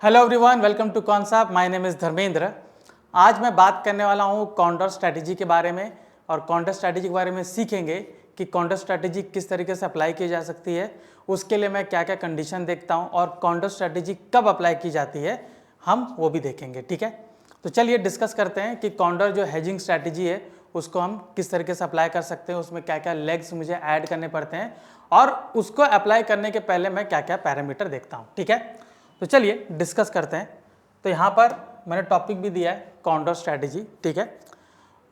Hello everyone, welcome to Concept. My name is Dharmendra. आज मैं बात करने वाला हूँ काउंटर स्ट्रैटेजी के बारे में। और काउंटर स्ट्रैटेजी के बारे में सीखेंगे कि काउंटर स्ट्रैटेजी किस तरीके से अप्लाई की जा सकती है, उसके लिए मैं क्या क्या कंडीशन देखता हूँ और काउंटर स्ट्रैटेजी कब अप्लाई की जाती है हम वो भी देखेंगे। ठीक है, तो चलिए डिस्कस करते हैं कि काउंटर जो हेजिंग स्ट्रैटेजी है उसको हम किस तरीके से अप्लाई कर सकते हैं, उसमें क्या क्या लेग्स मुझे ऐड करने पड़ते हैं और उसको अप्लाई करने के पहले मैं क्या क्या पैरामीटर देखता हूँ। ठीक है, तो चलिए डिस्कस करते हैं। तो यहाँ पर मैंने टॉपिक भी दिया है काउंटर स्ट्रैटेजी। ठीक है,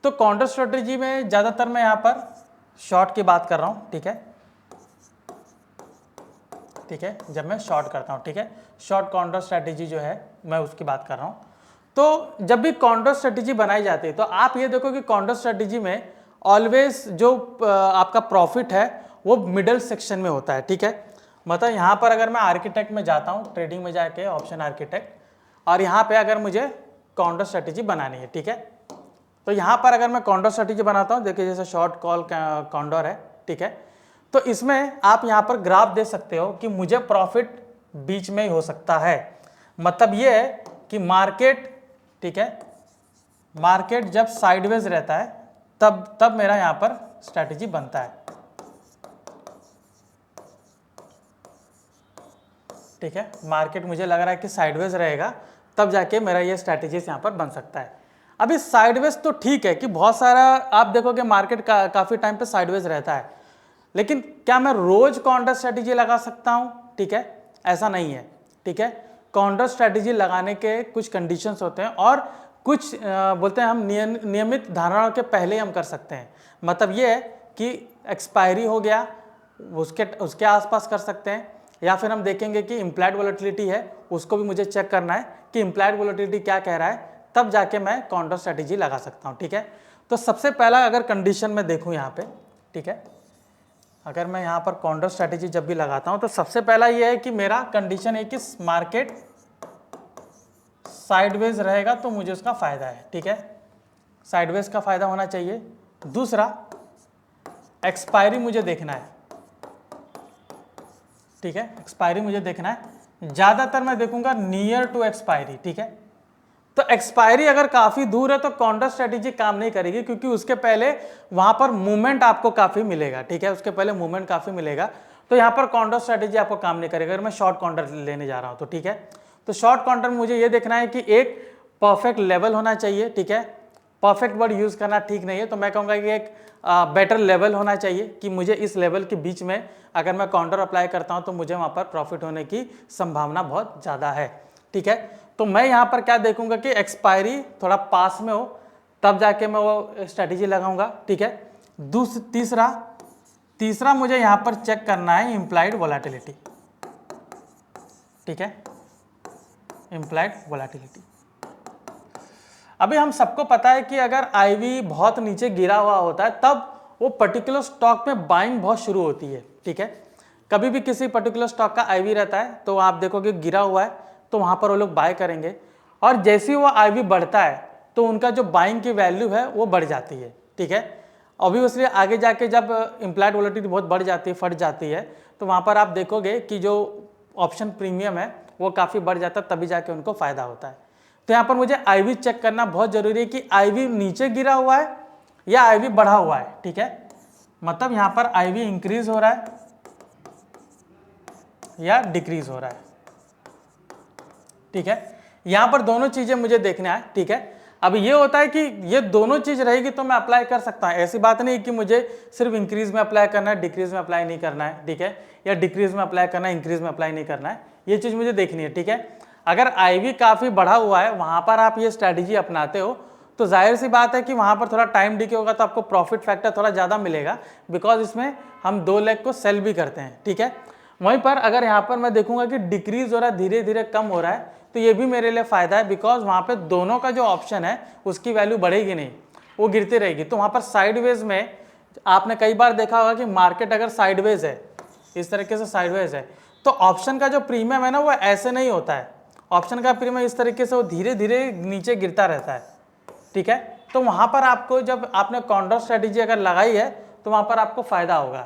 तो काउंटर स्ट्रैटेजी में ज़्यादातर मैं यहाँ पर शॉर्ट की बात कर रहा हूँ। ठीक है, जब मैं शॉर्ट करता हूँ, ठीक है, शॉर्ट काउंटर स्ट्रैटेजी जो है मैं उसकी बात कर रहा हूँ। तो जब भी काउंटर स्ट्रैटेजी बनाई जाती है तो आप ये देखो कि काउंटर स्ट्रैटेजी में ऑलवेज जो आपका प्रॉफिट है वो मिडल सेक्शन में होता है। ठीक है, मतलब यहाँ पर अगर मैं आर्किटेक्ट में जाता हूँ, ट्रेडिंग में जाके ऑप्शन आर्किटेक्ट, और यहाँ पे अगर मुझे काउंटर स्ट्रैटेजी बनानी है, ठीक है, तो यहाँ पर अगर मैं काउंटर स्ट्रैटेजी बनाता हूँ, देखिए जैसे शॉर्ट कॉल काउंटर है, ठीक है, तो इसमें आप यहाँ पर ग्राफ दे सकते हो कि मुझे प्रॉफिट बीच में ही हो सकता है। मतलब ये है कि मार्केट, ठीक है, मार्केट जब साइडवेज रहता है तब मेरा यहाँ पर स्ट्रैटेजी बनता है। ठीक है, मार्केट मुझे लग रहा है कि साइडवेज रहेगा तब जाके मेरा ये स्ट्रैटेजीज यहाँ पर बन सकता है। अभी साइडवेज तो ठीक है कि बहुत सारा आप देखोगे मार्केट काफ़ी टाइम पे साइडवेज रहता है, लेकिन क्या मैं रोज काउंटर स्ट्रैटेजी लगा सकता हूँ? ठीक है, ऐसा नहीं है। ठीक है, काउंटर स्ट्रैटेजी लगाने के कुछ कंडीशंस होते हैं और कुछ बोलते हैं हम नियमित धारणाओं के पहले हम कर सकते हैं। मतलब ये है कि एक्सपायरी हो गया उसके आसपास कर सकते हैं, या फिर हम देखेंगे कि इम्प्लाइड वोलेटिलिटी है उसको भी मुझे चेक करना है कि इम्प्लाइड वोलेटिलिटी क्या कह रहा है, तब जाके मैं काउंटर स्ट्रैटेजी लगा सकता हूँ। ठीक है, तो सबसे पहला अगर कंडीशन मैं देखूँ यहाँ पे, ठीक है, अगर मैं यहाँ पर काउंटर स्ट्रैटेजी जब भी लगाता हूँ तो सबसे पहला ये है कि मेरा कंडीशन है कि मार्केट साइडवेज रहेगा तो मुझे उसका फायदा है। ठीक है, साइडवेज का फायदा होना चाहिए। दूसरा, एक्सपायरी मुझे देखना है। ठीक है, एक्सपायरी मुझे देखना है, ज़्यादातर मैं देखूंगा नियर टू एक्सपायरी। ठीक है, तो एक्सपायरी अगर काफ़ी दूर है तो काउंटर स्ट्रैटेजी काम नहीं करेगी, क्योंकि उसके पहले वहाँ पर मूवमेंट आपको काफ़ी मिलेगा। ठीक है, उसके पहले मूवमेंट काफ़ी मिलेगा, तो यहाँ पर काउंटर स्ट्रैटेजी आपको काम नहीं करेगा। अगर मैं शॉर्ट काउंटर लेने जा रहा हूँ तो ठीक है, तो शॉर्ट काउंटर में मुझे ये देखना है कि एक परफेक्ट लेवल होना चाहिए। ठीक है, परफेक्ट वर्ड यूज़ करना ठीक नहीं है, तो मैं कहूँगा कि एक बेटर लेवल होना चाहिए कि मुझे इस लेवल के बीच में अगर मैं काउंटर अप्लाई करता हूँ तो मुझे वहाँ पर प्रॉफिट होने की संभावना बहुत ज़्यादा है। ठीक है, तो मैं यहाँ पर क्या देखूंगा कि एक्सपायरी थोड़ा पास में हो तब जाके मैं वो स्ट्रैटेजी लगाऊंगा। ठीक है, तीसरा मुझे यहाँ पर चेक करना है इम्प्लाइड वोलेटिलिटी। ठीक है, इम्प्लाइड वोलेटिलिटी। अभी हम सबको पता है कि अगर आईवी बहुत नीचे गिरा हुआ होता है तब वो पर्टिकुलर स्टॉक में बाइंग बहुत शुरू होती है। ठीक है, कभी भी किसी पर्टिकुलर स्टॉक का आईवी रहता है तो आप देखोगे गिरा हुआ है तो वहाँ पर वो लोग बाय करेंगे, और जैसे ही वो आईवी बढ़ता है तो उनका जो बाइंग की वैल्यू है वो बढ़ जाती है। ठीक है, ऑब्वियसली आगे जाके जब इम्प्लाइड वोलेटिलिटी बहुत बढ़ जाती है, फट जाती है, तो वहाँ पर आप देखोगे कि जो ऑप्शन प्रीमियम है वो काफ़ी बढ़ जाता है, तभी जाके उनको फ़ायदा होता है। तो यहाँ पर मुझे आईवी चेक करना बहुत ज़रूरी है कि आईवी नीचे गिरा हुआ है या आईवी बढ़ा हुआ है। ठीक है, मतलब यहाँ पर आईवी इंक्रीज हो रहा है या डिक्रीज हो रहा है। ठीक है, यहाँ पर दोनों चीज़ें मुझे देखना है। ठीक है, अब ये होता है कि ये दोनों चीज़ रहेगी तो मैं अप्लाई कर सकता हूँ। ऐसी बात नहीं कि मुझे सिर्फ इंक्रीज में अप्लाई करना है, डिक्रीज में अप्लाई नहीं करना है। ठीक है, या डिक्रीज में अप्लाई करना है, इंक्रीज में अप्लाई नहीं करना है, ये चीज़ मुझे देखनी है। ठीक है, अगर आईवी काफ़ी बढ़ा हुआ है वहाँ पर आप ये स्ट्रैटेजी अपनाते हो तो जाहिर सी बात है कि वहाँ पर थोड़ा टाइम डिके होगा तो आपको प्रॉफिट फैक्टर थोड़ा ज़्यादा मिलेगा, बिकॉज इसमें हम 2 लेग को सेल भी करते हैं। ठीक है, वहीं पर अगर यहाँ पर मैं देखूंगा कि डिक्रीज हो रहा है, धीरे धीरे कम हो रहा है, तो ये भी मेरे लिए फ़ायदा है, बिकॉज वहाँ पे दोनों का जो ऑप्शन है उसकी वैल्यू बढ़ेगी नहीं, वो गिरती रहेगी। तो वहाँ पर साइडवेज में आपने कई बार देखा होगा कि मार्केट अगर साइडवेज है, इस तरीके से साइडवेज है, तो ऑप्शन का जो प्रीमियम है ना वो ऐसे नहीं होता है। ऑप्शन का प्रीमियम इस तरीके से वो धीरे धीरे नीचे गिरता रहता है। ठीक है, तो वहाँ पर आपको जब आपने काउंटर स्ट्रैटेजी अगर लगाई है तो वहाँ पर आपको फ़ायदा होगा,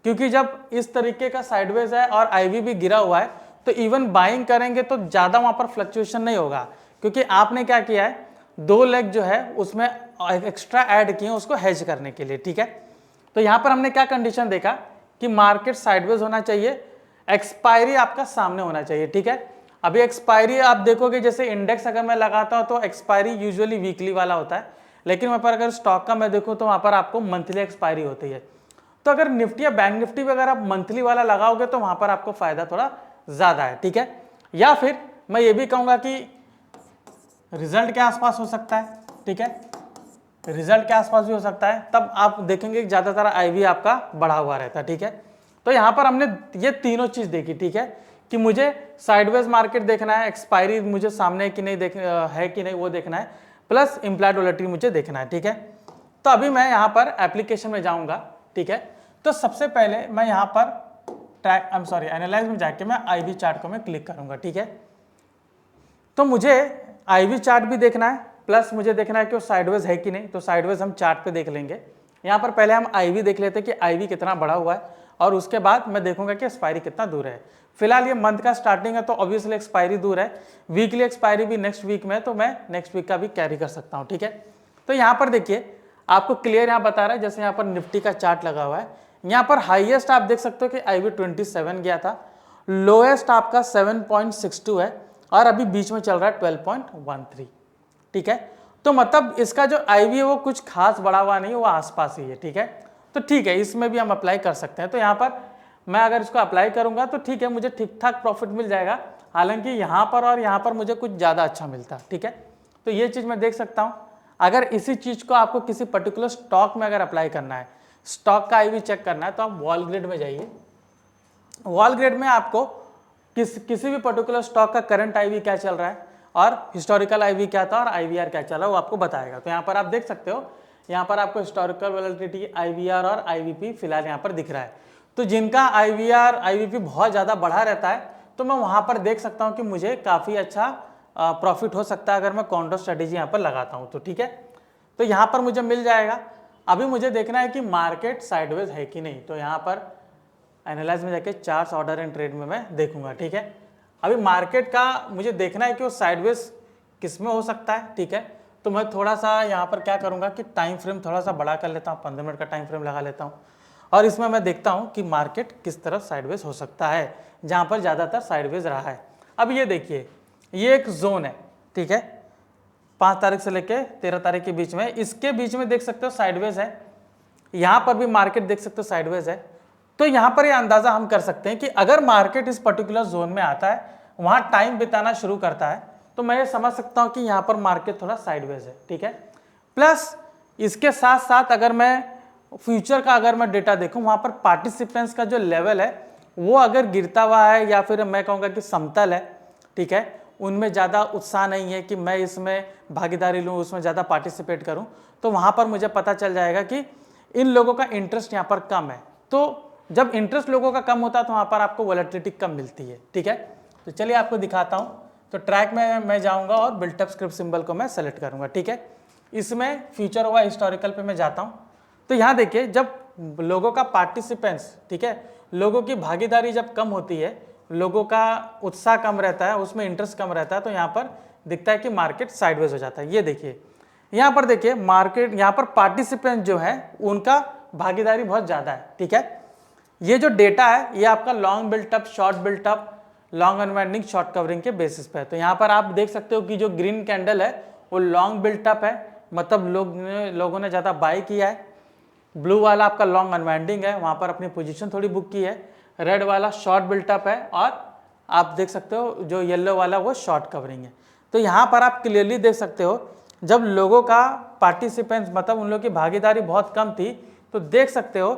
क्योंकि जब इस तरीके का साइडवेज है और आईवी भी गिरा हुआ है तो इवन बाइंग करेंगे तो ज़्यादा वहाँ पर फ्लक्चुएशन नहीं होगा, क्योंकि आपने क्या किया है, 2 लेग जो है उसमें एक्स्ट्रा ऐड किए उसको हेज करने के लिए, ठीक है। तो यहाँ पर हमने क्या कंडीशन देखा कि मार्केट साइडवेज होना चाहिए, एक्सपायरी आपका सामने होना चाहिए, ठीक है। अभी एक्सपायरी आप देखोगे, जैसे इंडेक्स अगर मैं लगाता हूँ तो एक्सपायरी यूजुअली वीकली वाला होता है, लेकिन वहाँ पर अगर स्टॉक का मैं देखूँ तो वहाँ पर आपको मंथली एक्सपायरी होती है। तो अगर निफ्टी या बैंक निफ्टी भी अगर आप मंथली वाला लगाओगे तो वहाँ पर आपको फायदा थोड़ा ज़्यादा है, ठीक है। या फिर मैं ये भी कहूँगा कि रिजल्ट के आसपास हो सकता है, ठीक है, रिजल्ट के आसपास भी हो सकता है, तब आप देखेंगे कि ज़्यादातर आईवी आपका बढ़ा हुआ रहता है, ठीक है। तो यहाँ पर हमने ये तीनों चीज़ देखी, ठीक है, कि मुझे साइडवेज मार्केट देखना है, एक्सपायरी मुझे सामने कि नहीं है कि नहीं वो देखना है, प्लस इम्प्लाइड वोलेटिलिटी मुझे देखना है, ठीक है। तो अभी मैं यहाँ पर एप्लीकेशन में जाऊँगा, ठीक है। तो सबसे पहले मैं यहाँ पर एनालाइज में जाके मैं आईवी चार्ट को मैं क्लिक करूँगा, ठीक है। तो मुझे आईवी चार्ट भी देखना है, प्लस मुझे देखना है कि वो साइडवेज है कि नहीं, तो साइडवेज हम चार्ट पे देख लेंगे। यहाँ पर पहले हम आईवी देख लेते हैं कि आईवी कितना बढ़ा हुआ है, और उसके बाद मैं देखूंगा कि एक्सपायरी कितना दूर है। फिलहाल ये मंथ का स्टार्टिंग है तो ऑब्वियसली एक्सपायरी दूर है, वीकली एक्सपायरी भी नेक्स्ट वीक में है, तो मैं नेक्स्ट वीक का भी कैरी कर सकता हूँ, ठीक है। तो यहाँ पर देखिए आपको क्लियर यहाँ बता रहा है, जैसे यहाँ पर निफ्टी का चार्ट लगा हुआ है, यहाँ पर हाईएस्ट आप देख सकते हो कि आईवी 27 गया था, लोएस्ट आपका 7.62 है, और अभी बीच में चल रहा है 12.13, ठीक है। तो मतलब इसका जो आईवी है वो कुछ खास बढ़ा हुआ नहीं, वो आसपास ही है, ठीक है। तो ठीक है, इसमें भी हम अप्लाई कर सकते हैं। तो यहाँ पर मैं अगर इसको अप्लाई करूंगा तो ठीक है, मुझे ठीक ठाक प्रॉफिट मिल जाएगा, हालांकि यहाँ पर और यहाँ पर मुझे कुछ ज़्यादा अच्छा मिलता, ठीक है। तो ये चीज़ मैं देख सकता हूँ। अगर इसी चीज़ को आपको किसी पर्टिकुलर स्टॉक में अगर अप्लाई करना है, स्टॉक का आईवी चेक करना है, तो आप वॉल ग्रेड में जाइए। वॉल ग्रेड में आपको किसी भी पर्टिकुलर स्टॉक का करंट आईवी क्या चल रहा है और हिस्टोरिकल आईवी क्या था और आईवीआर क्या चला, वो आपको बताएगा। तो यहाँ पर आप देख सकते हो, यहाँ पर आपको हिस्टोरिकल वोलेटिलिटी, आईवीआर और आईवीपी फिलहाल यहाँ पर दिख रहा है। तो जिनका आईवीआर आईवीपी बहुत ज़्यादा बढ़ा रहता है, तो मैं वहाँ पर देख सकता हूँ कि मुझे काफ़ी अच्छा प्रॉफिट हो सकता है अगर मैं काउंटर स्ट्रेटेजी यहाँ पर लगाता हूँ, तो ठीक है। तो यहाँ पर मुझे मिल जाएगा। अभी मुझे देखना है कि मार्केट साइडवेज है कि नहीं, तो यहाँ पर एनालाइज में जाके चार्ट्स, ऑर्डर एंड ट्रेड में मैं देखूंगा, ठीक है। अभी मार्केट का मुझे देखना है कि वो साइडवेज किस में हो सकता है, ठीक है। तो मैं थोड़ा सा यहाँ पर क्या करूँगा कि टाइम फ्रेम थोड़ा सा बड़ा कर लेता हूँ, 15 मिनट का टाइम फ्रेम लगा लेता हूँ, और इसमें मैं देखता हूँ कि मार्केट किस तरफ साइडवेज हो सकता है, जहाँ पर ज़्यादातर साइडवेज रहा है। अब ये देखिए, ये एक जोन है, ठीक है, 5 तारीख से लेकर 13 तारीख के बीच में, इसके बीच में देख सकते हो साइडवेज है, यहाँ पर भी मार्केट देख सकते हो साइडवेज है। तो यहाँ पर ये अंदाजा हम कर सकते हैं कि अगर मार्केट इस पर्टिकुलर जोन में आता है, वहाँ टाइम बिताना शुरू करता है, तो मैं ये समझ सकता हूँ कि यहाँ पर मार्केट थोड़ा साइडवेज है, ठीक है। प्लस इसके साथ साथ अगर मैं फ्यूचर का अगर मैं डेटा देखूँ, वहाँ पर पार्टिसिपेंट्स का जो लेवल है वो अगर गिरता हुआ है, या फिर मैं कहूँगा कि समतल है, ठीक है, उनमें ज़्यादा उत्साह नहीं है कि मैं इसमें भागीदारी लूँ, उसमें ज़्यादा पार्टिसिपेट करूँ, तो वहाँ पर मुझे पता चल जाएगा कि इन लोगों का इंटरेस्ट यहाँ पर कम है। तो जब इंटरेस्ट लोगों का कम होता है तो वहाँ पर आपको वोलेटिलिटी कम मिलती है, ठीक है। तो चलिए आपको दिखाता हूँ। तो ट्रैक में मैं जाऊँगा और बिल्टअप स्क्रिप्ट सिंबल को मैं सेलेक्ट करूँगा, ठीक है। इसमें फ्यूचर हुआ हिस्टोरिकल पे मैं जाता हूँ। तो यहाँ देखिए, जब लोगों का पार्टिसिपेंट्स, ठीक है, लोगों की भागीदारी जब कम होती है, लोगों का उत्साह कम रहता है, उसमें इंटरेस्ट कम रहता है, तो यहाँ पर दिखता है कि मार्केट साइडवेज हो जाता है। ये देखिए, यहाँ पर देखिए मार्केट, यहाँ पर पार्टिसिपेंट जो है उनका भागीदारी बहुत ज़्यादा है, ठीक है। ये जो डेटा है ये आपका long built up, short built up, long unwinding, short covering के बेसिस पे है। तो यहाँ पर आप देख सकते हो कि जो ग्रीन कैंडल है वो लॉन्ग बिल्टअप है, मतलब लोगों ने ज़्यादा बाय किया है। ब्लू वाला आपका लॉन्ग अनवाइंडिंग है, वहाँ पर अपनी पोजीशन थोड़ी बुक की है। रेड वाला शॉर्ट बिल्टअप है, और आप देख सकते हो जो येलो वाला वो शॉर्ट कवरिंग है। तो यहाँ पर आप क्लियरली देख सकते हो, जब लोगों का पार्टिसिपेंट्स, मतलब उन लोगों की भागीदारी बहुत कम थी, तो देख सकते हो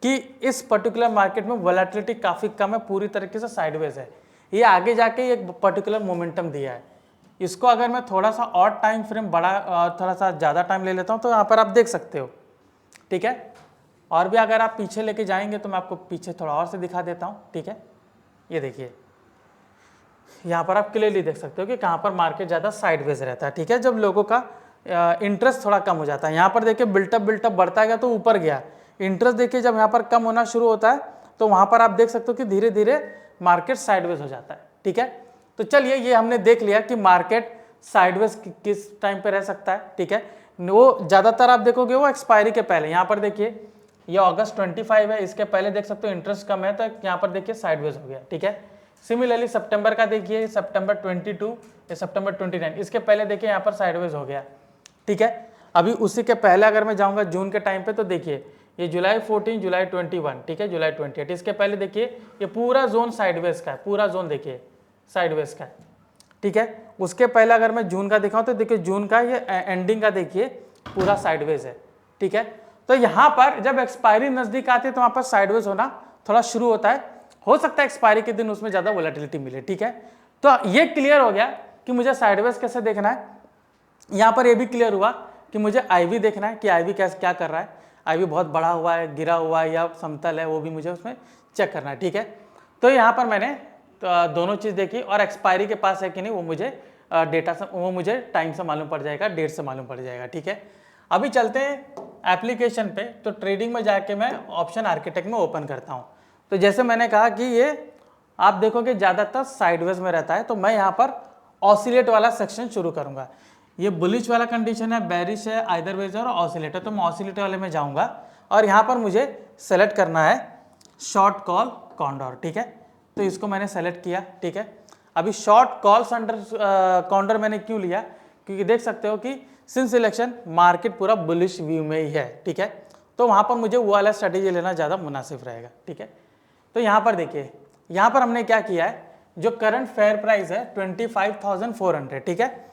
कि इस पर्टिकुलर मार्केट में वोलेटिलिटी काफ़ी कम है, पूरी तरीके से साइडवेज है। ये आगे जाके एक पर्टिकुलर मोमेंटम दिया है। इसको अगर मैं थोड़ा सा और टाइम फ्रेम बड़ा, थोड़ा सा ज़्यादा टाइम ले लेता हूँ, तो यहाँ पर आप देख सकते हो, ठीक है। और भी अगर आप पीछे लेके जाएंगे तो मैं आपको पीछे थोड़ा और से दिखा देता हूँ, ठीक है। ये देखिए, यहाँ पर आप क्लियरली देख सकते हो कि कहाँ पर मार्केट ज़्यादा साइडवेज रहता है, ठीक है, जब लोगों का इंटरेस्ट थोड़ा कम हो जाता है। यहाँ पर देखिए बिल्टअप बढ़ता गया तो ऊपर गया, इंटरेस्ट देखिए जब यहाँ पर कम होना शुरू होता है तो वहाँ पर आप देख सकते हो कि धीरे धीरे मार्केट साइडवेज हो जाता है, ठीक है। तो चलिए ये हमने देख लिया कि मार्केट साइडवेज किस टाइम पे रह सकता है, ठीक है। वो ज़्यादातर आप देखोगे वो एक्सपायरी के पहले, यहाँ पर देखिए ये अगस्त 25 है, इसके पहले देख सकते हो इंटरेस्ट कम है तो यहाँ पर देखिए साइडवेज हो गया, ठीक है। सिमिलरली सितंबर का देखिए सितंबर 22 या सितंबर 29, इसके पहले देखिए यहाँ पर साइडवेज हो गया, ठीक है। अभी उसी के पहले अगर मैं जाऊँगा जून के टाइम पे तो देखिए ये जुलाई 14, जुलाई 21, ठीक है, जुलाई 28, इसके पहले देखिए ये पूरा जोन साइडवेज का है, पूरा जोन देखिए साइडवेज का है, ठीक है। उसके पहले अगर मैं जून का दिखाऊं तो देखिए जून का ये एंडिंग का देखिए पूरा साइडवेज है, ठीक है। तो यहाँ पर जब एक्सपायरी नज़दीक आती है तो वहाँ पर साइडवेज होना थोड़ा शुरू होता है, हो सकता है एक्सपायरी के दिन उसमें ज़्यादा वोलेटिलिटी मिले, ठीक है। तो ये क्लियर हो गया कि मुझे साइडवेज कैसे देखना है। यहाँ पर ये भी क्लियर हुआ कि मुझे IV देखना है कि IV कैसे क्या कर रहा है, IV बहुत बड़ा हुआ है, गिरा हुआ है या समतल है, वो भी मुझे उसमें चेक करना है, ठीक है। तो यहाँ पर मैंने दोनों चीज़ देखी और एक्सपायरी के पास है कि नहीं वो मुझे डेटा से, वो मुझे टाइम से मालूम पड़ जाएगा, डेट से मालूम पड़ जाएगा, ठीक है। अभी चलते हैं एप्लीकेशन पे। तो ट्रेडिंग में जाके मैं ऑप्शन आर्किटेक्ट में ओपन करता हूँ। तो जैसे मैंने कहा कि ये आप देखोगे ज़्यादातर साइडवेज में रहता है, तो मैं यहाँ पर ऑसिलेट वाला सेक्शन शुरू करूँगा। ये बुलिश वाला कंडीशन है, बेरिश है, आइदर वेज और ऑसिलेटर, तो मैं ऑसिलेट वाले में जाऊँगा और यहाँ पर मुझे सेलेक्ट करना है शॉर्ट कॉल कॉन्डोर, ठीक है। तो इसको मैंने सेलेक्ट किया, ठीक है। अभी शॉर्ट कॉल्स अंडर कॉन्डोर मैंने क्यों लिया, क्योंकि देख सकते हो कि सिंस इलेक्शन मार्केट पूरा बुलिश व्यू में ही है, ठीक है। तो वहाँ पर मुझे वो वाला स्ट्रेटेजी लेना ज़्यादा मुनासिब रहेगा, ठीक है। तो यहाँ पर देखिए, यहाँ पर हमने क्या किया है, जो करंट फेयर प्राइस है 25,400, ठीक है।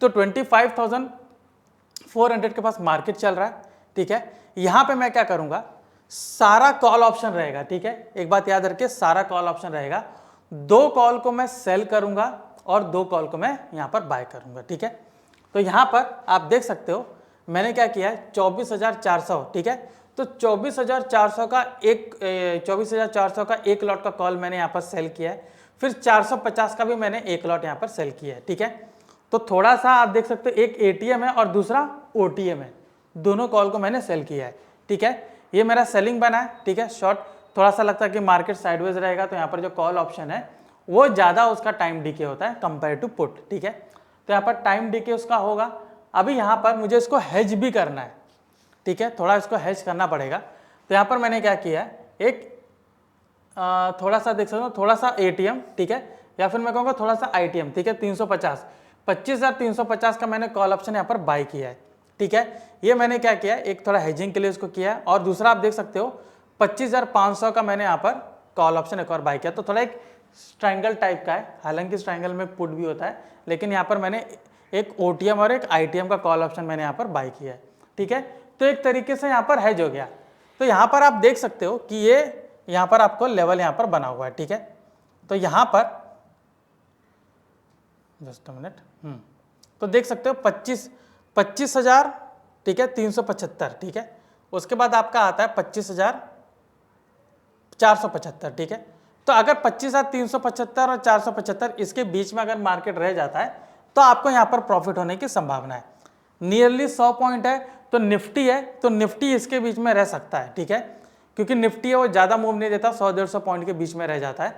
तो 25,400 के पास मार्केट चल रहा है, ठीक है। यहाँ पे मैं क्या करूँगा, सारा कॉल ऑप्शन रहेगा, ठीक है। एक बात याद रखिए, सारा कॉल ऑप्शन रहेगा। 2 कॉल को मैं सेल करूँगा और 2 कॉल को मैं यहाँ पर बाय करूँगा, ठीक है। तो यहाँ पर आप देख सकते हो मैंने क्या किया है 24,400, ठीक है। तो 24,400 का एक लॉट का कॉल मैंने यहाँ पर सेल किया है, फिर 450 का भी मैंने एक लॉट यहाँ पर सेल किया है, ठीक है। तो थोड़ा सा आप देख सकते हो, एक ATM है और दूसरा OTM है, दोनों कॉल को मैंने सेल किया है, ठीक है। ये मेरा सेलिंग बना है, ठीक है। शॉर्ट थोड़ा सा लगता है कि मार्केट साइडवेज रहेगा, तो यहाँ पर जो कॉल ऑप्शन है वो ज़्यादा उसका टाइम डीके होता है कंपेयर टू पुट, ठीक है। तो यहाँ पर टाइम डीके उसका होगा। अभी यहाँ पर मुझे इसको हेज भी करना है, ठीक है, थोड़ा इसको हेज करना पड़ेगा। तो यहाँ पर मैंने क्या किया है, एक थोड़ा सा देख सकते हो, थोड़ा सा ATM, ठीक है, या फिर मैं कहूँगा थोड़ा सा ITM, ठीक है। 25,350 का मैंने कॉल ऑप्शन यहाँ पर बाय किया है, ठीक है। ये मैंने क्या किया है, एक थोड़ा हेजिंग के लिए इसको किया है, और दूसरा आप देख सकते हो 25,500 का मैंने यहाँ पर कॉल ऑप्शन एक और बाय किया। तो थोड़ा एक स्ट्रैंगल टाइप का है, हालांकि स्ट्रैंगल में पुट भी होता है, लेकिन यहाँ पर मैंने एक OTM और एक ITM का कॉल ऑप्शन मैंने यहाँ पर बाय किया है, ठीक है। तो एक तरीके से यहाँ पर हेज हो गया। तो यहाँ पर आप देख सकते हो कि ये यहाँ पर आपको लेवल यहाँ पर बना हुआ है, ठीक है। तो यहाँ पर जस्ट अ मिनट, तो देख सकते हो 25,000, ठीक है, 375, ठीक है। उसके बाद आपका आता है 25,475, ठीक है। तो अगर 25,375 और 475 इसके बीच में अगर मार्केट रह जाता है तो आपको यहाँ पर प्रॉफिट होने की संभावना है। नियरली 100 पॉइंट है तो निफ्टी है, तो निफ्टी इसके बीच में रह सकता है, ठीक है, क्योंकि निफ्टी है वो ज़्यादा मूव नहीं देता, 100-150 पॉइंट के बीच में रह जाता है।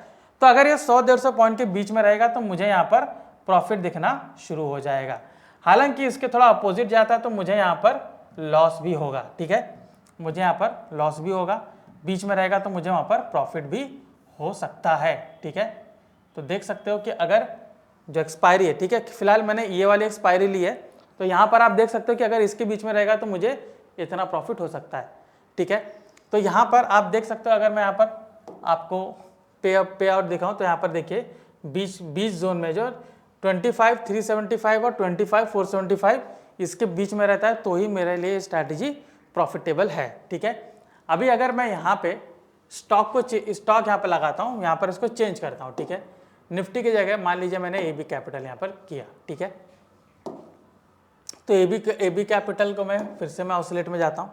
तो अगर ये 100-150 पॉइंट के बीच में रहेगा तो मुझे यहाँ पर प्रॉफिट दिखना शुरू हो जाएगा। हालांकि इसके थोड़ा अपोजिट जाता है तो मुझे यहाँ पर लॉस भी होगा, ठीक है, मुझे यहाँ पर लॉस भी होगा। बीच में रहेगा तो मुझे वहाँ पर प्रॉफिट भी हो सकता है, ठीक है। तो देख सकते हो कि अगर जो एक्सपायरी है, ठीक है, फिलहाल मैंने ये वाली एक्सपायरी ली है, तो यहाँ पर आप देख सकते हो कि अगर इसके बीच में रहेगा तो मुझे इतना प्रॉफिट हो सकता है, ठीक है। तो यहाँ पर आप देख सकते हो, अगर मैं यहाँ पर आपको पे आउट दिखाऊँ तो यहाँ पर देखिए 20 जोन में जो 25,375 और 25,475 इसके बीच में रहता है, तो ही मेरे लिए स्ट्रैटेजी प्रॉफिटेबल है, ठीक है। अभी अगर मैं यहाँ पे स्टॉक यहाँ पे लगाता हूँ, यहाँ पर इसको चेंज करता हूँ, ठीक है। निफ्टी की जगह मान लीजिए मैंने AB कैपिटल यहाँ पर किया, ठीक है। तो AB कैपिटल को मैं फिर से मैं ऑसिलेट में जाता हूँ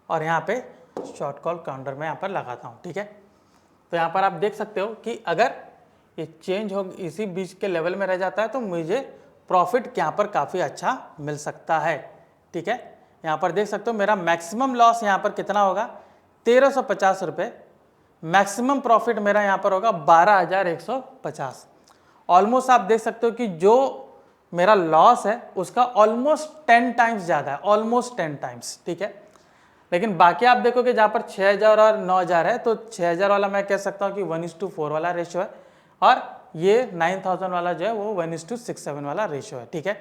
और यहाँ पे शॉर्ट कॉल काउंटर में यहाँ पर लगाता हूँ, ठीक है। तो यहाँ पर आप देख सकते हो कि अगर ये चेंज हो इसी बीच के लेवल में रह जाता है तो मुझे प्रॉफिट यहाँ पर काफ़ी अच्छा मिल सकता है, ठीक है। यहाँ पर देख सकते हो मेरा मैक्सिमम लॉस यहाँ पर कितना होगा, 1,350 रुपये, मैक्सिमम प्रॉफिट मेरा यहाँ पर होगा 12,150। ऑलमोस्ट आप देख सकते हो कि जो मेरा लॉस है उसका ऑलमोस्ट 10 टाइम्स ज़्यादा है, ऑलमोस्ट 10 टाइम्स, ठीक है। लेकिन बाकी आप देखोगे जहाँ पर 6,000 और 9,000 है, तो 6,000 वाला मैं कह सकता हूँ कि 1:4 वाला रेशियो है, और ये 9,000 वाला जो है वो 1:67 वाला रेशियो है, ठीक है।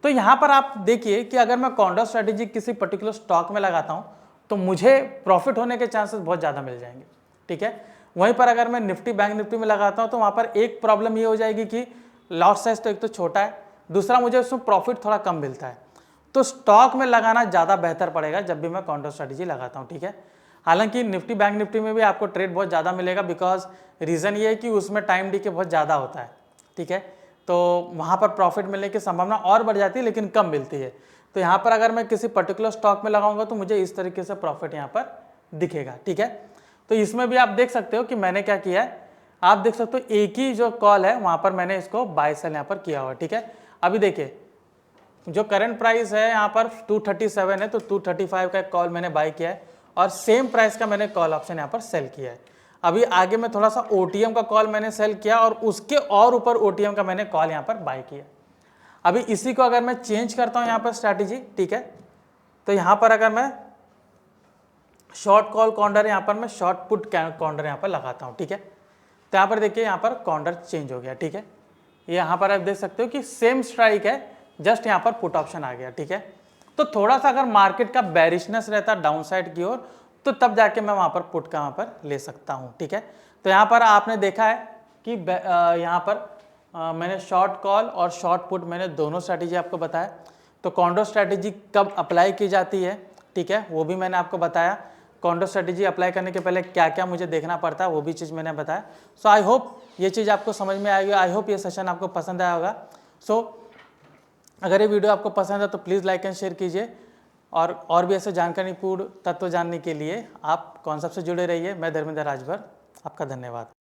तो यहाँ पर आप देखिए कि अगर मैं कॉन्डोर स्ट्रेटेजी किसी पर्टिकुलर स्टॉक में लगाता हूँ तो मुझे प्रॉफिट होने के चांसेस बहुत ज़्यादा मिल जाएंगे, ठीक है। वहीं पर अगर मैं निफ्टी बैंक निफ्टी में लगाता हूँ तो वहाँ पर एक प्रॉब्लम ये हो जाएगी कि लॉट साइज तो एक तो छोटा है, दूसरा मुझे उसमें प्रॉफिट थोड़ा कम मिलता है। तो स्टॉक में लगाना ज़्यादा बेहतर पड़ेगा जब भी मैं कॉन्डोर स्ट्रेटेजी लगाता हूँ, ठीक है। हालांकि निफ्टी बैंक निफ्टी में भी आपको ट्रेड बहुत ज़्यादा मिलेगा, बिकॉज रीज़न ये है कि उसमें टाइम डीके बहुत ज़्यादा होता है, ठीक है। तो वहाँ पर प्रॉफिट मिलने की संभावना और बढ़ जाती है, लेकिन कम मिलती है। तो यहाँ पर अगर मैं किसी पर्टिकुलर स्टॉक में लगाऊंगा तो मुझे इस तरीके से प्रॉफिट यहाँ पर दिखेगा, ठीक है। तो इसमें भी आप देख सकते हो कि मैंने क्या किया है, आप देख सकते हो एक ही जो कॉल है वहाँ पर मैंने इसको बाय सेल यहाँ पर किया हुआ है, ठीक है। अभी देखिए जो करंट प्राइस है यहाँ पर 237 है, तो 235 का कॉल मैंने बाय किया है, और सेम प्राइस का मैंने कॉल ऑप्शन यहाँ पर सेल किया है। अभी आगे में थोड़ा सा ओटीएम का कॉल मैंने सेल किया, और उसके और ऊपर ओटीएम का मैंने कॉल यहाँ पर बाय किया। अभी इसी को अगर मैं चेंज करता हूँ यहाँ पर स्ट्रैटेजी, ठीक है, तो यहाँ पर अगर मैं शॉर्ट कॉल काउंटर यहाँ पर मैं शॉर्ट पुट काउंटर यहाँ पर लगाता हूँ, ठीक है। तो यहाँ पर देखिए यहाँ पर काउंटर चेंज हो गया, ठीक है। यहाँ पर आप देख सकते हो कि सेम स्ट्राइक है, जस्ट यहाँ पर पुट ऑप्शन आ गया, ठीक है। तो थोड़ा सा अगर मार्केट का बेरिशनेस रहता डाउन साइड की ओर तो तब जाके मैं वहाँ पर पुट का वहाँ पर ले सकता हूँ, ठीक है। तो यहाँ पर आपने देखा है कि यहाँ पर मैंने शॉर्ट कॉल और शॉर्ट पुट मैंने दोनों स्ट्रैटेजी आपको बताया। तो कॉन्डोर स्ट्रैटेजी कब अप्लाई की जाती है, ठीक है, वो भी मैंने आपको बताया। कॉन्डोर स्ट्रैटेजी अप्लाई करने के पहले क्या क्या मुझे देखना पड़ता है वो भी चीज़ मैंने बताया। सो आई होप ये चीज़ आपको समझ में आएगी, आई होप ये सेशन आपको पसंद आया होगा। सो अगर ये वीडियो आपको पसंद है तो प्लीज़ लाइक एंड शेयर कीजिए, और भी ऐसे जानकारीपूर्ण तत्व जानने के लिए आप कॉन्सेप्ट से जुड़े रहिए। मैं धर्मेंद्र राजभर, आपका धन्यवाद।